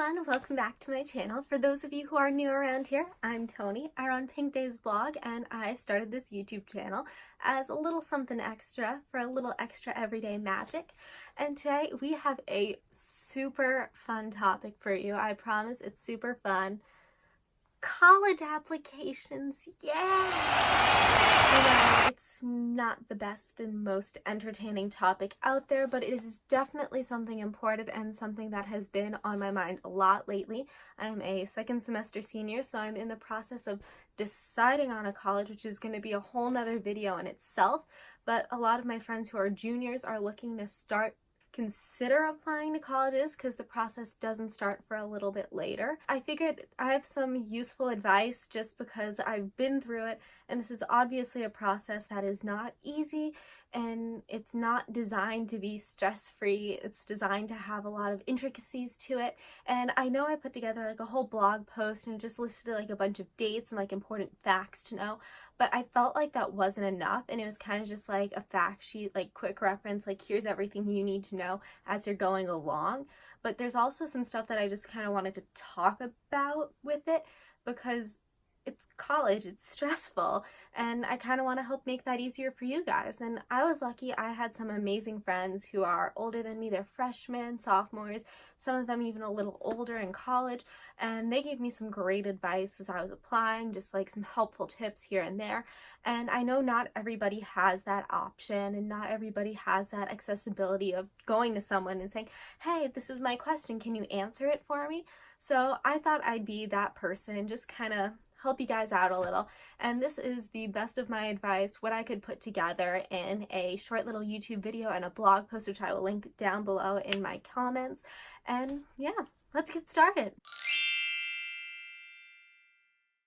everyone, welcome back to my channel. For those of you who are new around here, I'm Tony. I run Pink Days blog and I started this YouTube channel as a little something extra for a little extra everyday magic. And today we have a super fun topic for you. I promise it's super fun. College applications, yeah! I know it's not the best and most entertaining topic out there, but it is definitely something important and something that has been on my mind a lot lately. I'm a second semester senior, so I'm in the process of deciding on a college, which is going to be a whole nother video in itself, but a lot of my friends who are juniors are looking to consider applying to colleges because the process doesn't start for a little bit later. I figured I have some useful advice just because I've been through it, and this is obviously a process that is not easy and it's not designed to be stress-free. It's designed to have a lot of intricacies to it, and I know I put together like a whole blog post and just listed like a bunch of dates and like important facts to know, but I felt like that wasn't enough, and it was kind of just like a fact sheet, like quick reference, like here's everything you need to know as you're going along. But there's also some stuff that I just kind of wanted to talk about with it because it's college, it's stressful, and I kind of want to help make that easier for you guys. And I was lucky I had some amazing friends who are older than me. They're freshmen, sophomores, some of them even a little older in college, and they gave me some great advice as I was applying, just like some helpful tips here and there. And I know not everybody has that option and not everybody has that accessibility of going to someone and saying, hey, this is my question, can you answer it for me? So I thought I'd be that person and just kind of help you guys out a little, and this is the best of my advice, what I could put together in a short little YouTube video and a blog post, which I will link down below in my comments. And yeah, let's get started.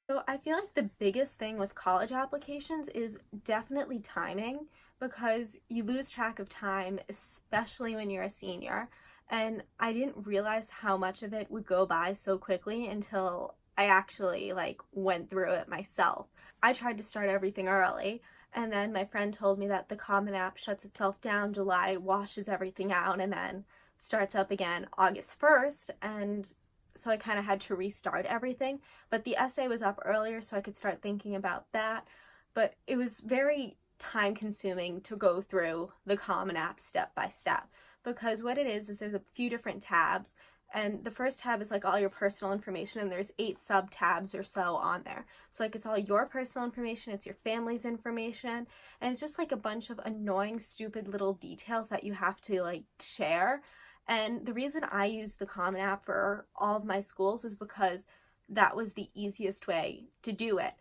So I feel like the biggest thing with college applications is definitely timing, because you lose track of time, especially when you're a senior, and I didn't realize how much of it would go by so quickly until I actually went through it myself. I tried to start everything early, and then my friend told me that the Common App shuts itself down July, washes everything out, and then starts up again August 1st, and so I kind of had to restart everything. But the essay was up earlier, so I could start thinking about that, but it was very time consuming to go through the Common App step by step, because what it is there's a few different tabs. And the first tab is like all your personal information, and there's 8 sub tabs or so on there. So like it's all your personal information, it's your family's information, and it's just like a bunch of annoying, stupid little details that you have to share. And the reason I used the Common App for all of my schools was because that was the easiest way to do it,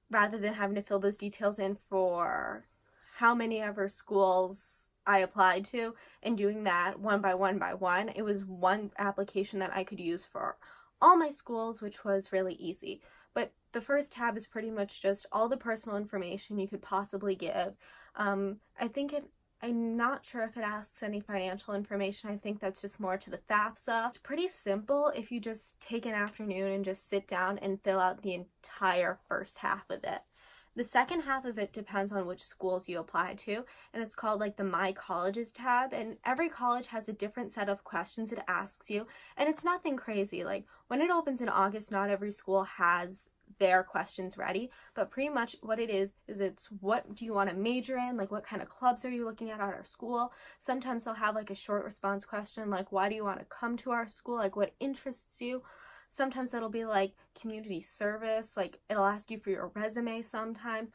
rather than having to fill those details in for how many ever schools I applied to and doing that one by one by one. It was one application that I could use for all my schools, which was really easy. But the first tab is pretty much just all the personal information you could possibly give. I'm not sure if it asks any financial information. I think that's just more to the FAFSA. It's pretty simple if you just take an afternoon and just sit down and fill out the entire first half of it. The second half of it depends on which schools you apply to, and it's called the My Colleges tab, and every college has a different set of questions it asks you, and it's nothing crazy. When it opens in August, not every school has their questions ready, but pretty much what it is it's what do you want to major in, what kind of clubs are you looking at our school. Sometimes they'll have a short response question like why do you want to come to our school, what interests you. Sometimes it'll be community service, it'll ask you for your resume sometimes.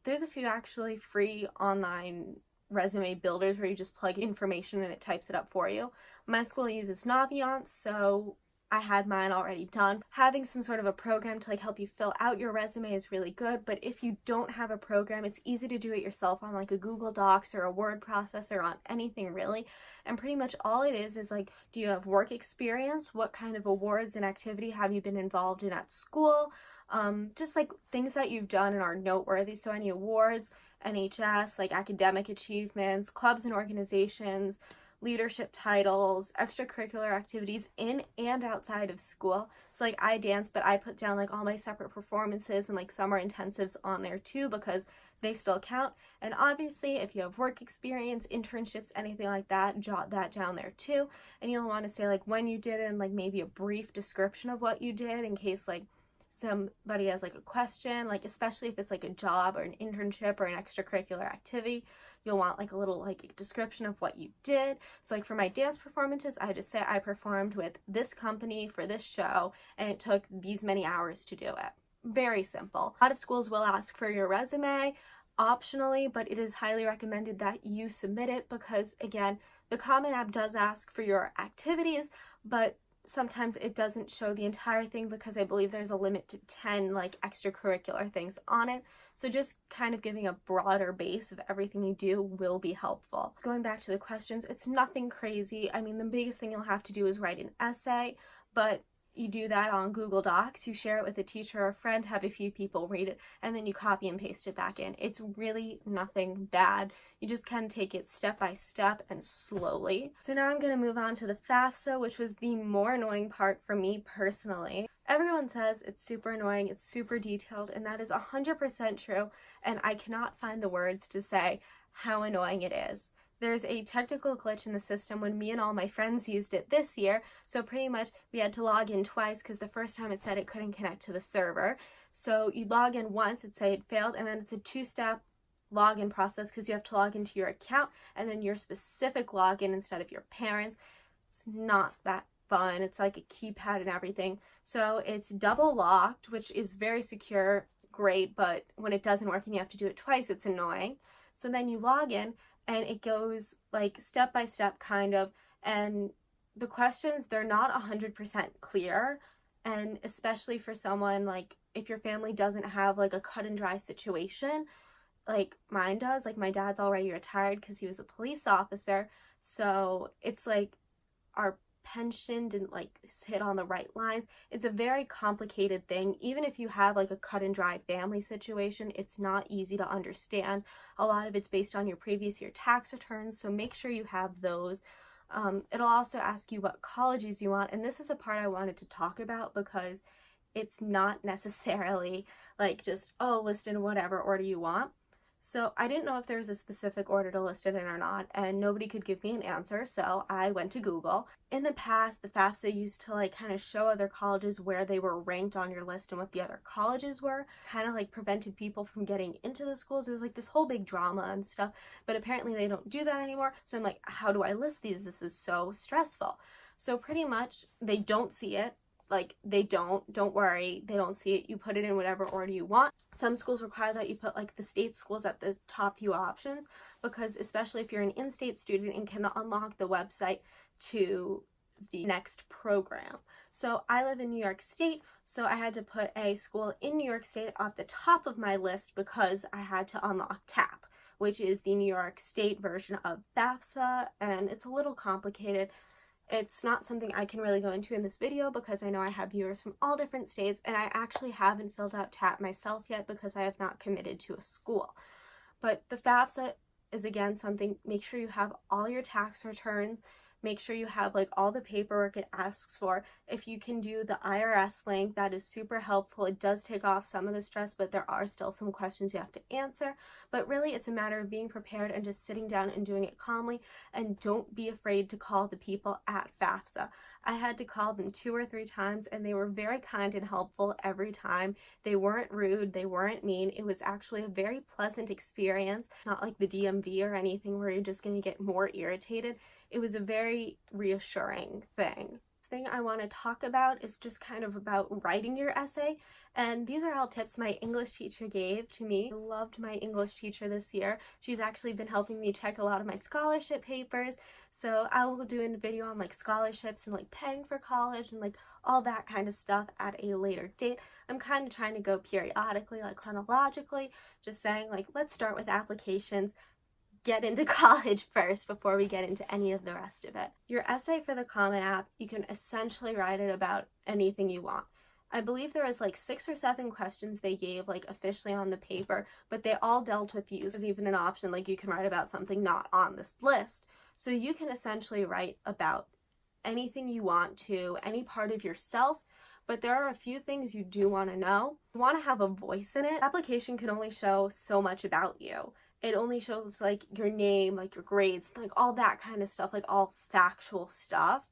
There's a few actually free online resume builders where you just plug information and it types it up for you. My school uses Naviance, so I had mine already done. Having some sort of a program to help you fill out your resume is really good, but if you don't have a program, it's easy to do it yourself on a Google Docs or a word processor, on anything really. And pretty much all it is do you have work experience? What kind of awards and activity have you been involved in at school? Just things that you've done and are noteworthy. So any awards, NHS, academic achievements, clubs and organizations, leadership titles, extracurricular activities in and outside of school. So I dance, but I put down all my separate performances and summer intensives on there too, because they still count. And obviously, if you have work experience, internships, anything like that, jot that down there too. And you'll want to say like when you did it and like maybe a brief description of what you did in case like somebody has like a question, like especially if it's like a job or an internship or an extracurricular activity, you'll want like a little like description of what you did. So like for my dance performances, I just say I performed with this company for this show and it took these many hours to do it. Very simple. A lot of schools will ask for your resume optionally, but it is highly recommended that you submit it because again, the Common App does ask for your activities, but sometimes it doesn't show the entire thing because I believe there's a limit to 10 like extracurricular things on it. So just kind of giving a broader base of everything you do will be helpful. Going back to the questions, it's nothing crazy. I mean, the biggest thing you'll have to do is write an essay, but you do that on Google Docs, you share it with a teacher or a friend, have a few people read it, and then you copy and paste it back in. It's really nothing bad. You just can take it step by step and slowly. So now I'm going to move on to the FAFSA, which was the more annoying part for me personally. Everyone says it's super annoying, it's super detailed, and that is 100% true, and I cannot find the words to say how annoying it is. There's a technical glitch in the system when me and all my friends used it this year, so pretty much we had to log in twice because the first time it said it couldn't connect to the server. So you log in once, it'd say it failed, and then it's a two-step login process because you have to log into your account and then your specific login instead of your parents'. It's not that fun. It's like a keypad and everything. So it's double locked, which is very secure, great, but when it doesn't work and you have to do it twice, it's annoying. So then you log in and it goes like step by step kind of, and the questions, they're not 100% clear, and especially for someone like if your family doesn't have like a cut and dry situation like mine does, like my dad's already retired because he was a police officer, so it's like our pension didn't like hit on the right lines. It's a very complicated thing. Even if you have like a cut and dry family situation, it's not easy to understand. A lot of it's based on your previous year tax returns, so make sure you have those. It'll also ask you what colleges you want, and this is a part I wanted to talk about because it's not necessarily like just, oh, list in whatever order you want. So I didn't know if there was a specific order to list it in or not, and nobody could give me an answer, so I went to Google. In the past, the FAFSA used to like kind of show other colleges where they were ranked on your list and what the other colleges were, kind of like prevented people from getting into the schools. It was like this whole big drama and stuff, but apparently they don't do that anymore. So I'm like, how do I list these? This is so stressful. So pretty much they don't see it. Like they don't worry, they don't see it. You put it in whatever order you want. Some schools require that you put like the state schools at the top few options because especially if you're an in-state student and can unlock the website to the next program. So I live in New York State, so I had to put a school in New York State at the top of my list because I had to unlock TAP, which is the New York State version of FAFSA, and it's a little complicated. It's not something I can really go into in this video because I know I have viewers from all different states, and I actually haven't filled out TAP myself yet because I have not committed to a school. But the FAFSA is again something, make sure you have all your tax returns, make sure you have like all the paperwork it asks for. If you can do the IRS link, that is super helpful. It does take off some of the stress, but there are still some questions you have to answer. But really it's a matter of being prepared and just sitting down and doing it calmly, and don't be afraid to call the people at FAFSA. I had to call them 2 or 3 times and they were very kind and helpful every time. They weren't rude, they weren't mean. It was actually a very pleasant experience. It's not like the DMV or anything where you're just going to get more irritated. It was a very reassuring thing. The thing I want to talk about is just kind of about writing your essay, and these are all tips my English teacher gave to me. I loved my English teacher this year. She's actually been helping me check a lot of my scholarship papers, so I will do a video on like scholarships and like paying for college and like all that kind of stuff at a later date. I'm kind of trying to go periodically, like chronologically, just saying like let's start with applications, get into college first before we get into any of the rest of it. Your essay for the Common App, you can essentially write it about anything you want. I believe there was like 6 or 7 questions they gave like officially on the paper, but they all dealt with you. There's even an option like you can write about something not on this list. So you can essentially write about anything you want to, any part of yourself, but there are a few things you do want to know. You want to have a voice in it. The application can only show so much about you. It only shows like your name, like your grades, like all that kind of stuff, like all factual stuff.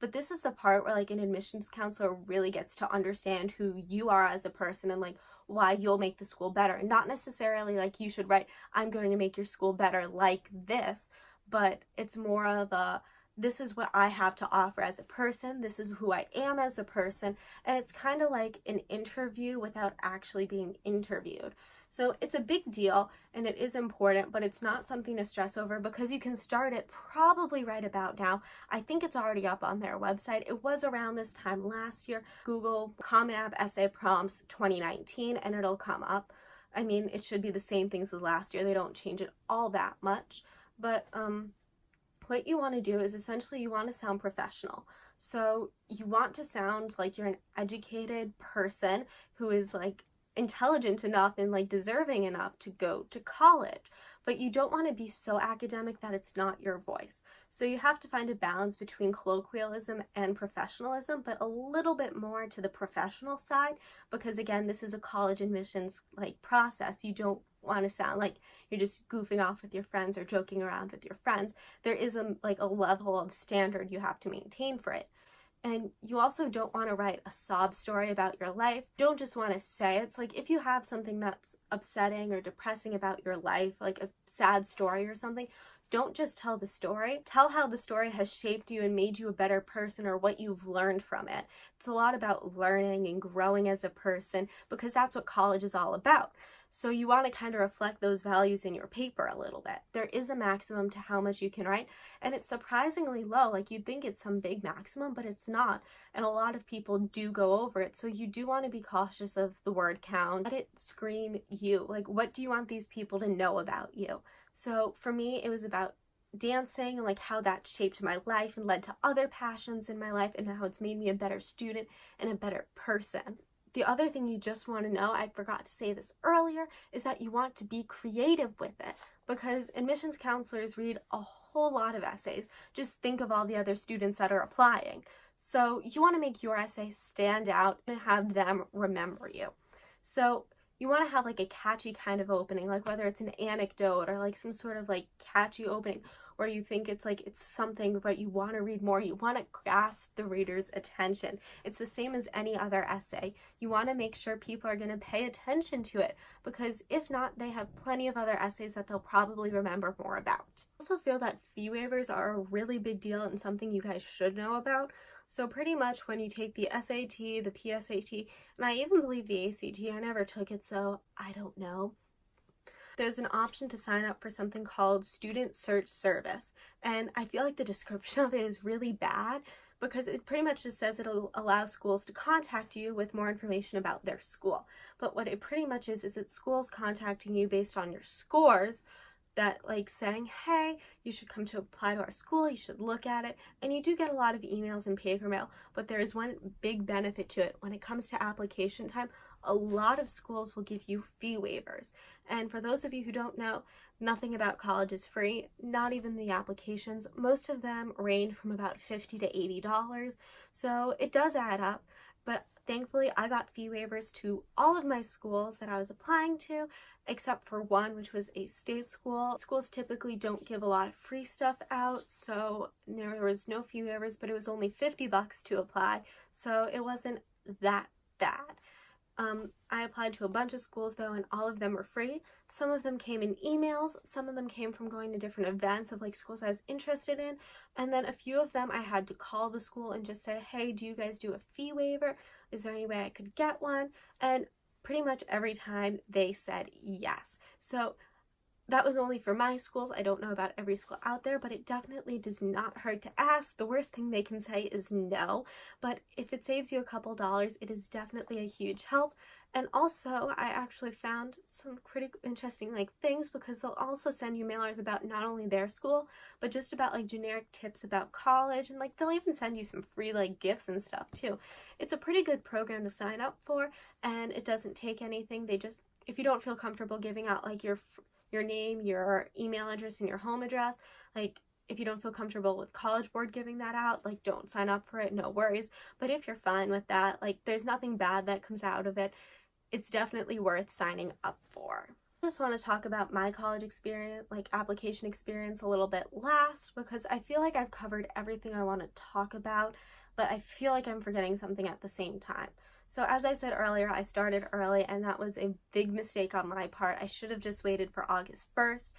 But this is the part where like an admissions counselor really gets to understand who you are as a person and like why you'll make the school better. Not necessarily like you should write, I'm going to make your school better like this, but it's more of a, this is what I have to offer as a person, this is who I am as a person, and it's kind of like an interview without actually being interviewed. So it's a big deal and it is important, but it's not something to stress over because you can start it probably right about now. I think it's already up on their website. It was around this time last year. Google Common App Essay Prompts 2019 and it'll come up. I mean, it should be the same things as last year. They don't change it all that much, but what you want to do is essentially you want to sound professional. So you want to sound like you're an educated person who is like intelligent enough and like deserving enough to go to college, but you don't want to be so academic that it's not your voice. So you have to find a balance between colloquialism and professionalism, but a little bit more to the professional side because again, this is a college admissions like process. You don't want to sound like you're just goofing off with your friends or joking around with your friends. There is a level of standard you have to maintain for it. And you also don't want to write a sob story about your life. You don't just want to say it. So like if you have something that's upsetting or depressing about your life, like a sad story or something, don't just tell the story. Tell how the story has shaped you and made you a better person or what you've learned from it. It's a lot about learning and growing as a person because that's what college is all about. So you want to kind of reflect those values in your paper a little bit. There is a maximum to how much you can write, and it's surprisingly low. Like you'd think it's some big maximum, but it's not. And a lot of people do go over it. So you do want to be cautious of the word count. Let it scream you. Like, what do you want these people to know about you? So for me, it was about dancing and like how that shaped my life and led to other passions in my life and how it's made me a better student and a better person. The other thing you just want to know, I forgot to say this earlier, is that you want to be creative with it because admissions counselors read a whole lot of essays. Just think of all the other students that are applying. So you want to make your essay stand out and have them remember you. So you want to have like a catchy kind of opening, like whether it's an anecdote or like some sort of like catchy opening where you think it's like it's something but you want to read more. You want to grasp the reader's attention. It's the same as any other essay. You want to make sure people are going to pay attention to it because if not, they have plenty of other essays that they'll probably remember more about. I also feel that fee waivers are a really big deal and something you guys should know about. So pretty much when you take the SAT, the PSAT, and I even believe the ACT, I never took it, so I don't know. There's an option to sign up for something called Student Search Service. And I feel like the description of it is really bad because it pretty much just says it'll allow schools to contact you with more information about their school. But what it pretty much is it's schools contacting you based on your scores, that like saying, hey, you should come to apply to our school, you should look at it. And you do get a lot of emails and paper mail, but there is one big benefit to it. When it comes to application time, a lot of schools will give you fee waivers. And for those of you who don't know, nothing about college is free, not even the applications. Most of them range from about $50 to $80. So it does add up, but thankfully I got fee waivers to all of my schools that I was applying to, except for one, which was a state school. Schools typically don't give a lot of free stuff out, so there was no fee waivers, but it was only $50 to apply, so it wasn't that bad. I applied to a bunch of schools though, and all of them were free. Some of them came in emails, some of them came from going to different events of like schools I was interested in, and then a few of them I had to call the school and just say, hey, do you guys do a fee waiver? Is there any way I could get one? And pretty much every time they said yes. So that was only for my schools. I don't know about every school out there, but it definitely does not hurt to ask. The worst thing they can say is no, but if it saves you a couple dollars, it is definitely a huge help. And also, I actually found some pretty interesting like things because they'll also send you mailers about not only their school, but just about like generic tips about college, and like they'll even send you some free like gifts and stuff too. It's a pretty good program to sign up for, and it doesn't take anything. They just, if you don't feel comfortable giving out like your name, your email address, and your home address, like if you don't feel comfortable with College Board giving that out, like, don't sign up for it, no worries. But if you're fine with that, like, there's nothing bad that comes out of it. It's definitely worth signing up for. I just want to talk about my college experience, like application experience, a little bit last, because I feel like I've covered everything I want to talk about, but I feel like I'm forgetting something at the same time. So as I said earlier, I started early, and that was a big mistake on my part. I should have just waited for August 1st,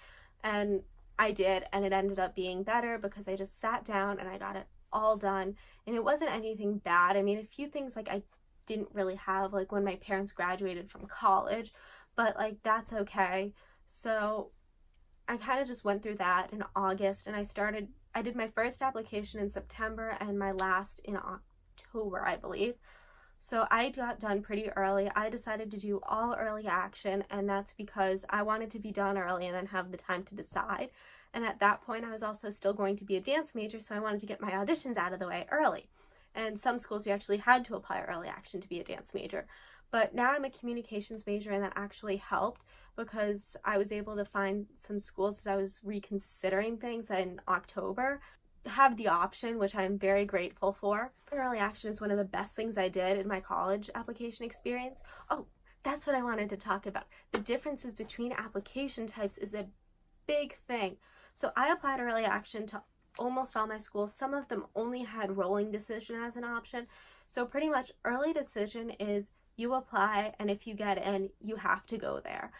and I did, and it ended up being better because I just sat down and I got it all done, and it wasn't anything bad. I mean, a few things like I didn't really have, like when my parents graduated from college, but like that's okay. So I kind of just went through that in August, and I did my first application in September and my last in October, I believe. So I got done pretty early. I decided to do all early action, and that's because I wanted to be done early and then have the time to decide. And at that point, I was also still going to be a dance major, so I wanted to get my auditions out of the way early. And some schools, you actually had to apply early action to be a dance major. But now I'm a communications major, and that actually helped because I was able to find some schools as I was reconsidering things in October have the option, which I'm very grateful for. Early action is one of the best things I did in my college application experience. Oh, that's what I wanted to talk about. The differences between application types is a big thing. So I applied early action to almost all my schools. Some of them only had rolling decision as an option. So pretty much early decision is you apply, and if you get in, you have to go there.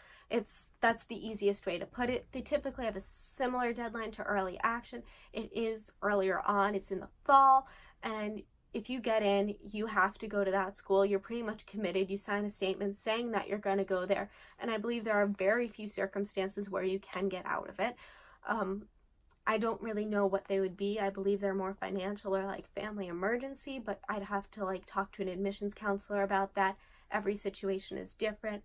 That's the easiest way to put it. They typically have a similar deadline to early action. It is earlier on, it's in the fall, and if you get in, you have to go to that school. You're pretty much committed. You sign a statement saying that you're going to go there, and I believe there are very few circumstances where you can get out of it. I don't really know what they would be. I believe they're more financial or like family emergency, but I'd have to like talk to an admissions counselor about that. Every situation is different.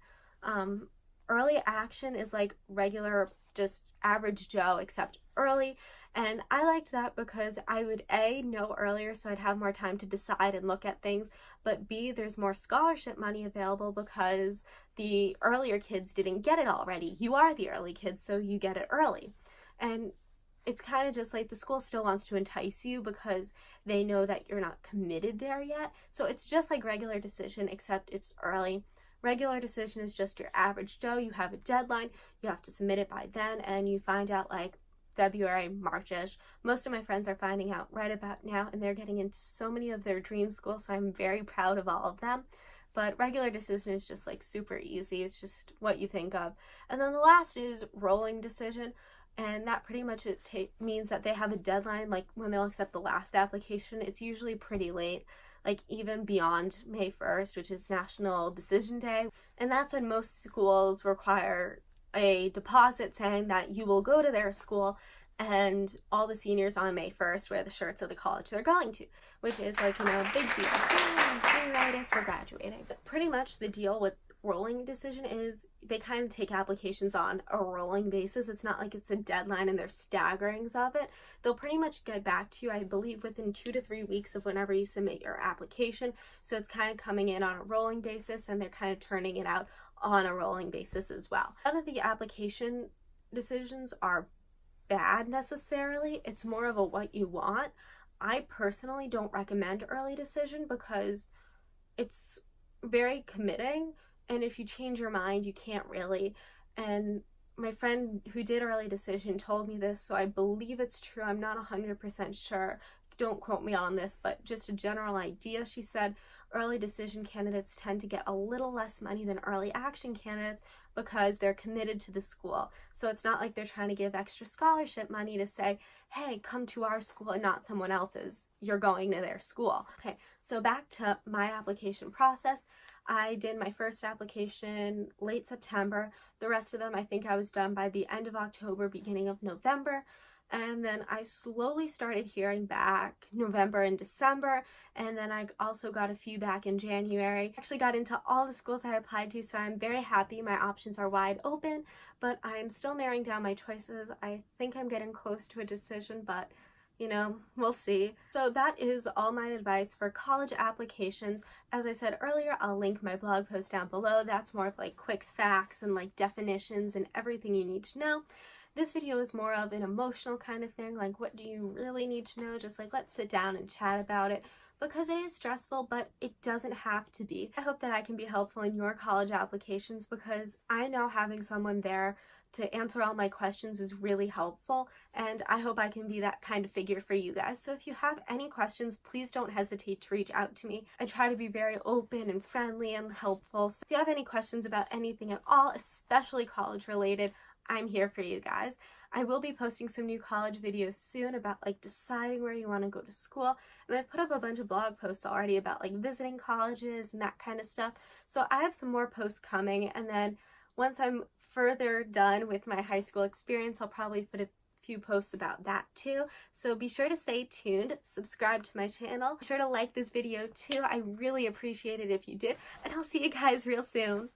Early action is like regular, just average Joe, except early. And I liked that because I would A, know earlier, so I'd have more time to decide and look at things, but B, there's more scholarship money available because the earlier kids didn't get it already. You are the early kids, so you get it early. And it's kind of just like the school still wants to entice you because they know that you're not committed there yet. So it's just like regular decision, except it's early. Regular decision is just your average Joe. You have a deadline, you have to submit it by then, and you find out like February, March-ish. Most of my friends are finding out right about now, and they're getting into so many of their dream schools, so I'm very proud of all of them. But regular decision is just like super easy. It's just what you think of. And then the last is rolling decision. And that pretty much means that they have a deadline, like when they'll accept the last application. It's usually pretty late, like even beyond May 1st, which is National Decision Day. And that's when most schools require a deposit saying that you will go to their school, and all the seniors on May 1st wear the shirts of the college they're going to, which is like, big deal. Senioritis, we're graduating. But pretty much the deal with rolling decision is they kind of take applications on a rolling basis. It's not like it's a deadline and there's staggerings of it. They'll pretty much get back to you, I believe, within 2 to 3 weeks of whenever you submit your application. So it's kind of coming in on a rolling basis, and they're kind of turning it out on a rolling basis as well. None of the application decisions are bad necessarily. It's more of a what you want. I personally don't recommend early decision because it's very committing, and if you change your mind, you can't really. And my friend who did early decision told me this, so I believe it's true. I'm not 100% sure. Don't quote me on this, but just a general idea. She said early decision candidates tend to get a little less money than early action candidates because they're committed to the school. So it's not like they're trying to give extra scholarship money to say, hey, come to our school and not someone else's. You're going to their school. Okay, so back to my application process. I did my first application late September. The rest of them, I think I was done by the end of October, beginning of November. And then I slowly started hearing back November and December, and then I also got a few back in January. I actually got into all the schools I applied to, so I'm very happy. My options are wide open, but I'm still narrowing down my choices. I think I'm getting close to a decision, but we'll see. So that is all my advice for college applications. As I said earlier, I'll link my blog post down below. That's more of like quick facts and like definitions and everything you need to know. This video is more of an emotional kind of thing, like what do you really need to know, just like let's sit down and chat about it, because it is stressful, but it doesn't have to be. I hope that I can be helpful in your college applications, because I know having someone there to answer all my questions was really helpful, and I hope I can be that kind of figure for you guys. So if you have any questions, please don't hesitate to reach out to me. I try to be very open and friendly and helpful. So if you have any questions about anything at all, especially college related, I'm here for you guys. I will be posting some new college videos soon about like deciding where you want to go to school, and I've put up a bunch of blog posts already about like visiting colleges and that kind of stuff. So I have some more posts coming, and then once I'm further done with my high school experience, I'll probably put a few posts about that too. So be sure to stay tuned, subscribe to my channel, be sure to like this video too. I really appreciate it if you did, and I'll see you guys real soon.